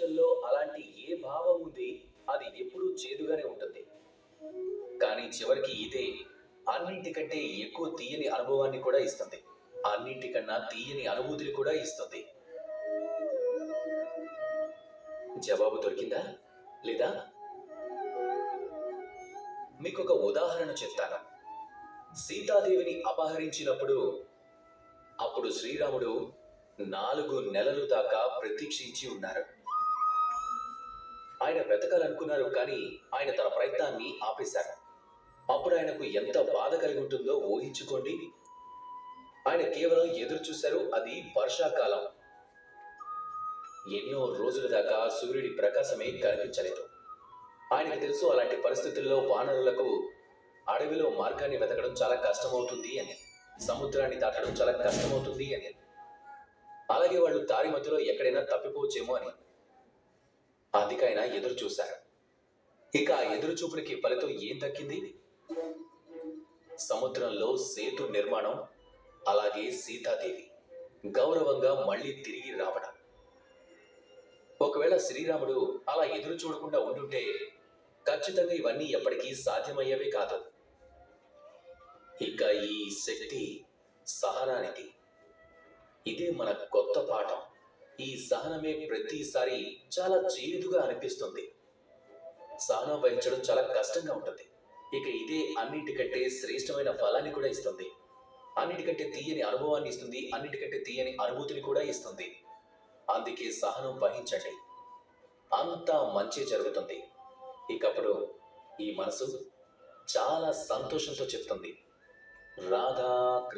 మనుషుల్లో అలాంటి ఏ భావం ఉంది అది ఎప్పుడూ చేదుగానే ఉంటుంది. కానీ చివరికి ఇదే అన్నింటికంటే ఎక్కువ తీయని అనుభవాన్ని కూడా ఇస్తుంది. అన్నింటికన్నా తీయని అనుభూతిని కూడా ఇస్తుంది. జవాబు దొరికిందా? లేదా? మీకు ఒక ఉదాహరణ చెప్తాను. సీతాదేవిని అపహరించినప్పుడు అప్పుడు శ్రీరాముడు 4 నెలలు దాకా ప్రతీక్షించి ఉన్నారు. ఆయన వెతకాలనుకున్నారు, కానీ ఆయన తన ప్రయత్నాన్ని ఆపేశారు. అప్పుడు ఆయనకు ఎంత బాధ కలిగి ఉంటుందో ఊహించుకోండి. ఆయన కేవలం ఎదురు చూశారు. అది వర్షాకాలం. ఎన్నో రోజుల దాకా సూర్యుడి ప్రకాశమే కనిపించలేదు. ఆయనకు తెలుసు, అలాంటి పరిస్థితుల్లో వానరులకు అడవిలో మార్గాన్ని వెతకడం చాలా కష్టమవుతుంది అని, సముద్రాన్ని దాటడం చాలా కష్టమవుతుంది అని, అలాగే వాళ్ళు దారి మధ్యలో ఎక్కడైనా తప్పిపోవచ్చేమో అని. అందుకే ఆయన ఎదురు చూశారు. ఇక ఆ ఎదురు చూపునికి ఫలితం ఏం దక్కింది? సముద్రంలో సేతు నిర్మాణం, అలాగే సీతాదేవి గౌరవంగా మళ్ళీ తిరిగి రావడం. ఒకవేళ శ్రీరాముడు అలా ఎదురు చూడకుండా ఉండుంటే ఖచ్చితంగా ఇవన్నీ ఎప్పటికీ సాధ్యమయ్యేవే కాదు. ఇక ఈ శక్తి సహనానికి. ఇదే మన కొత్త పాఠం. ఈ సహనమే ప్రతిసారి చాలా చేదుగా అనిపిస్తుంది. సహనం వహించడం చాలా కష్టంగా ఉంటుంది. ఇక ఇదే అన్నిటికంటే శ్రేష్టమైన ఫలాన్ని కూడా ఇస్తుంది. అన్నిటికంటే తీయని అనుభవాన్ని ఇస్తుంది. అన్నిటికంటే తీయని అనుభూతిని కూడా ఇస్తుంది. అందుకే సహనం వహించండి, అంతా మంచి జరుగుతుంది. ఇకప్పుడు ఈ మనసు చాలా సంతోషంతో చెప్తుంది, రాధా కృష్ణ.